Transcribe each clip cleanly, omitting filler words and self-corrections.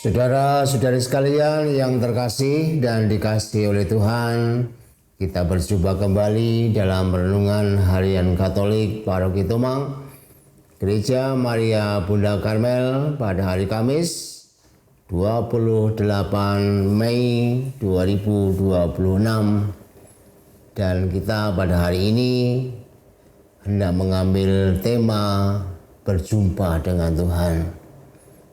Saudara-saudari sekalian yang terkasih dan dikasihi oleh Tuhan, kita berjumpa kembali dalam renungan harian Katolik Paroki Tomang, Gereja Maria Bunda Karmel pada hari Kamis 28 Mei 2026. Dan kita pada hari ini hendak mengambil tema berjumpa dengan Tuhan.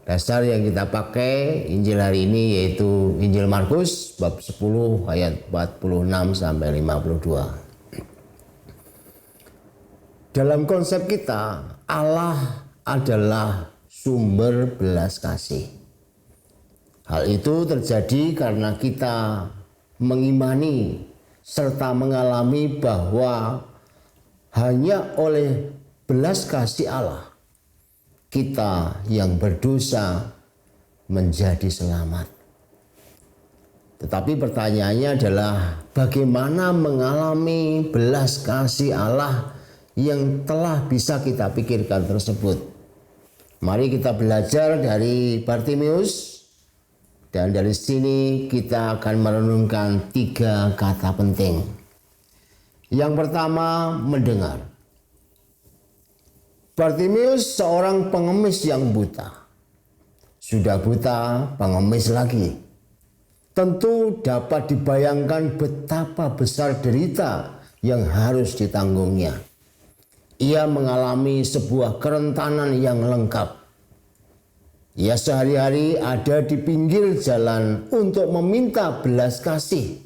Dasar yang kita pakai Injil hari ini yaitu Injil Markus bab 10 ayat 46 sampai 52. Dalam konsep kita, Allah adalah sumber belas kasih. Hal itu terjadi karena kita mengimani serta mengalami bahwa hanya oleh belas kasih Allah kita yang berdosa menjadi selamat. Tetapi pertanyaannya adalah bagaimana mengalami belas kasih Allah yang telah bisa kita pikirkan tersebut. Mari kita belajar dari Bartimius, dan dari sini kita akan merenungkan 3 kata penting. Yang pertama, mendengar. Bartimius seorang pengemis yang buta. Sudah buta, pengemis lagi. Tentu dapat dibayangkan betapa besar derita yang harus ditanggungnya. Ia mengalami sebuah kerentanan yang lengkap. Ia sehari-hari ada di pinggir jalan untuk meminta belas kasih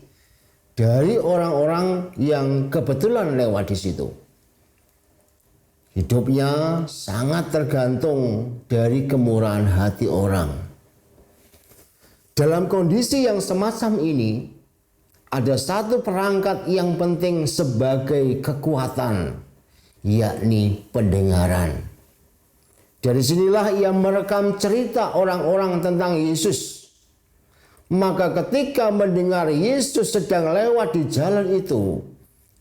dari orang-orang yang kebetulan lewat di situ. Hidupnya sangat tergantung dari kemurahan hati orang. Dalam kondisi yang semacam ini, ada satu perangkat yang penting sebagai kekuatan, yakni pendengaran. Dari sinilah ia merekam cerita orang-orang tentang Yesus. Maka ketika mendengar Yesus sedang lewat di jalan itu,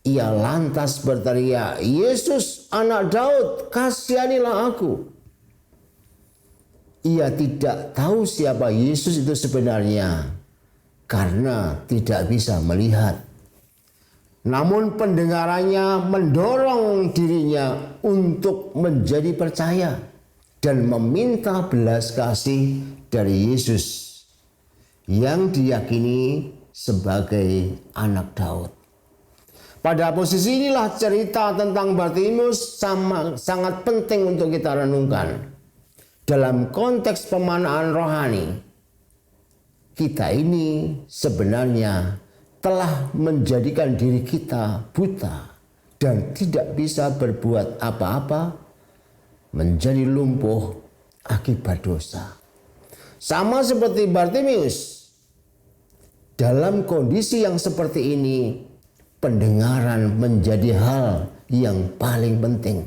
ia lantas berteriak, "Yesus, anak Daud, kasihanilah aku." Ia tidak tahu siapa Yesus itu sebenarnya karena tidak bisa melihat. Namun pendengarannya mendorong dirinya untuk menjadi percaya dan meminta belas kasih dari Yesus yang diyakini sebagai anak Daud. Pada posisi inilah cerita tentang Bartimius sangat penting untuk kita renungkan. Dalam konteks pemanaan rohani, kita ini sebenarnya telah menjadikan diri kita buta dan tidak bisa berbuat apa-apa, menjadi lumpuh akibat dosa. Sama seperti Bartimius, dalam kondisi yang seperti ini, pendengaran menjadi hal yang paling penting.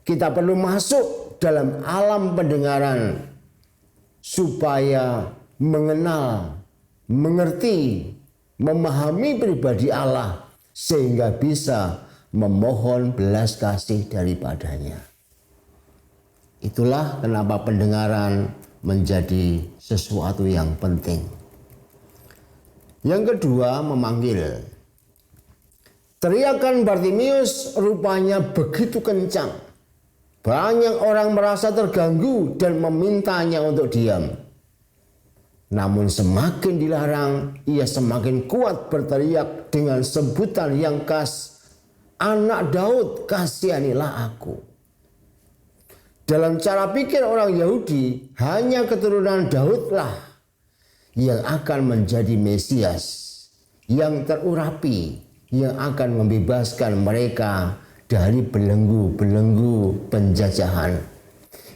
Kita perlu masuk dalam alam pendengaran supaya mengenal, mengerti, memahami pribadi Allah sehingga bisa memohon belas kasih daripadanya. Itulah kenapa pendengaran menjadi sesuatu yang penting. Yang kedua, memanggil. Teriakan Bartimius rupanya begitu kencang. Banyak orang merasa terganggu dan memintanya untuk diam. Namun semakin dilarang, ia semakin kuat berteriak dengan sebutan yang khas, "Anak Daud, kasihanilah aku." Dalam cara pikir orang Yahudi, hanya keturunan Daudlah yang akan menjadi Mesias, yang terurapi, yang akan membebaskan mereka dari belenggu-belenggu penjajahan.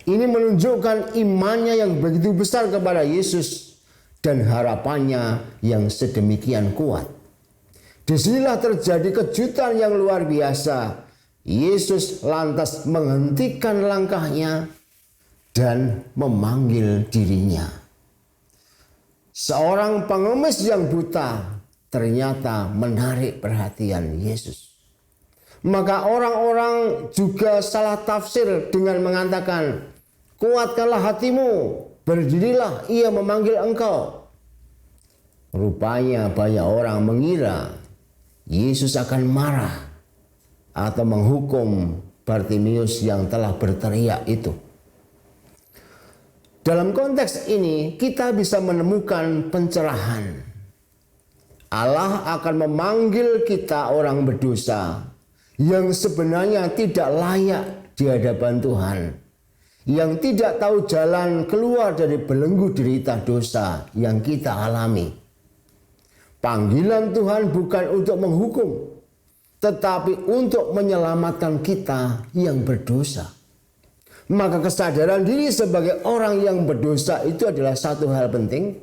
Ini menunjukkan imannya yang begitu besar kepada Yesus dan harapannya yang sedemikian kuat. Disinilah terjadi kejutan yang luar biasa. Yesus lantas menghentikan langkahnya dan memanggil dirinya. Seorang pengemis yang buta ternyata menarik perhatian Yesus. Maka orang-orang juga salah tafsir dengan mengatakan, "Kuatkanlah hatimu, berdirilah, ia memanggil engkau. Rupanya banyak orang mengira Yesus akan marah atau menghukum Bartimius yang telah berteriak itu. Dalam konteks ini kita bisa menemukan pencerahan. Allah akan memanggil kita orang berdosa yang sebenarnya tidak layak di hadapan Tuhan, yang tidak tahu jalan keluar dari belenggu derita dosa yang kita alami. Panggilan Tuhan bukan untuk menghukum, tetapi untuk menyelamatkan kita yang berdosa. Maka kesadaran diri sebagai orang yang berdosa itu adalah satu hal penting.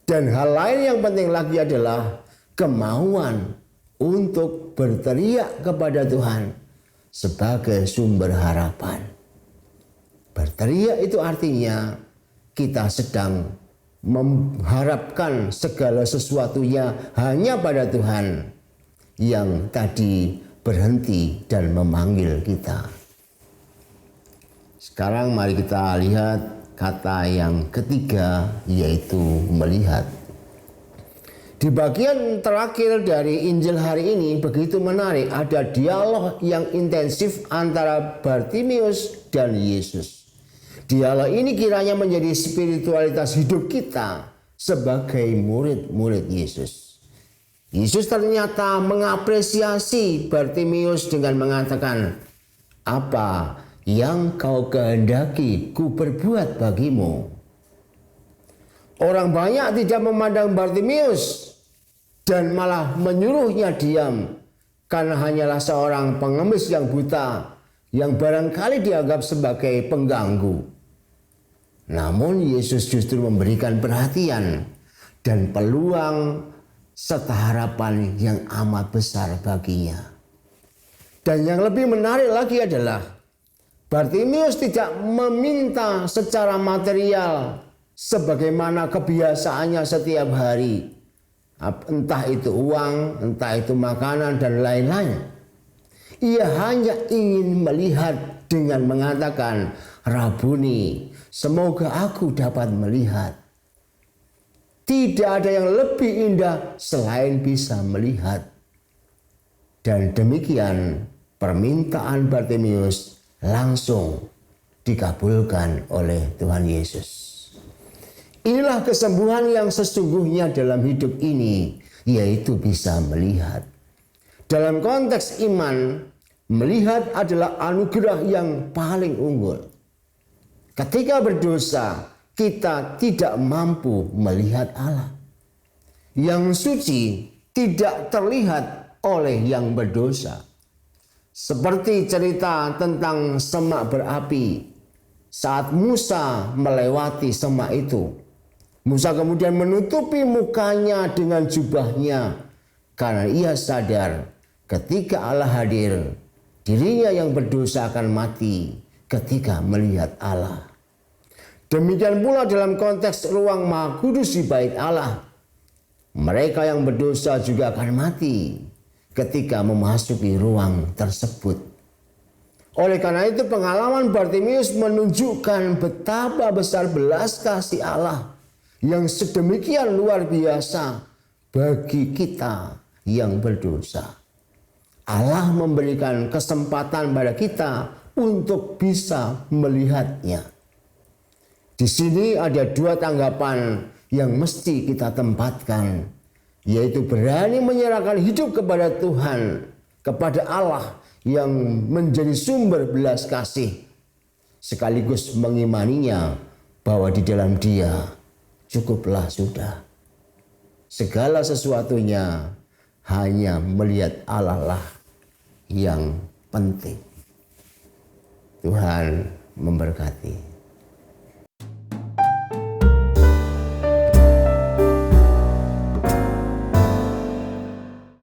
Dan hal lain yang penting lagi adalah kemauan untuk berteriak kepada Tuhan sebagai sumber harapan. Berteriak itu artinya kita sedang mengharapkan segala sesuatunya hanya pada Tuhan yang tadi berhenti dan memanggil kita. Sekarang mari kita lihat kata yang ketiga, yaitu melihat. Di bagian terakhir dari Injil hari ini begitu menarik, ada dialog yang intensif antara Bartimius dan Yesus. Dialog ini kiranya menjadi spiritualitas hidup kita sebagai murid-murid Yesus. Yesus ternyata mengapresiasi Bartimius dengan mengatakan, "Apa yang kau kehendaki ku perbuat bagimu?" Orang banyak tidak memandang Bartimius dan malah menyuruhnya diam karena hanyalah seorang pengemis yang buta yang barangkali dianggap sebagai pengganggu. Namun Yesus justru memberikan perhatian dan peluang serta harapan yang amat besar baginya. Dan yang lebih menarik lagi adalah Bartimius tidak meminta secara material sebagaimana kebiasaannya setiap hari. Entah itu uang, entah itu makanan dan lain-lain. Ia hanya ingin melihat dengan mengatakan, "Rabuni, semoga aku dapat melihat." Tidak ada yang lebih indah selain bisa melihat. Dan demikian permintaan Bartimius langsung dikabulkan oleh Tuhan Yesus. Inilah kesembuhan yang sesungguhnya dalam hidup ini, yaitu bisa melihat. Dalam konteks iman, melihat adalah anugerah yang paling unggul. Ketika berdosa, kita tidak mampu melihat Allah. Yang suci tidak terlihat oleh yang berdosa. Seperti cerita tentang semak berapi saat Musa melewati semak itu. Musa kemudian menutupi mukanya dengan jubahnya karena ia sadar ketika Allah hadir, dirinya yang berdosa akan mati ketika melihat Allah. Demikian pula dalam konteks ruang Maha Kudus di bait Allah. Mereka yang berdosa juga akan mati ketika memasuki ruang tersebut. Oleh karena itu pengalaman Bartimius menunjukkan betapa besar belas kasih Allah yang sedemikian luar biasa bagi kita yang berdosa. Allah memberikan kesempatan pada kita untuk bisa melihatnya. Di sini ada dua tanggapan yang mesti kita tempatkan, yaitu berani menyerahkan hidup kepada Tuhan, kepada Allah yang menjadi sumber belas kasih, sekaligus mengimaninya bahwa di dalam Dia cukuplah sudah. Segala sesuatunya hanya melihat Allah lah yang penting. Tuhan memberkati.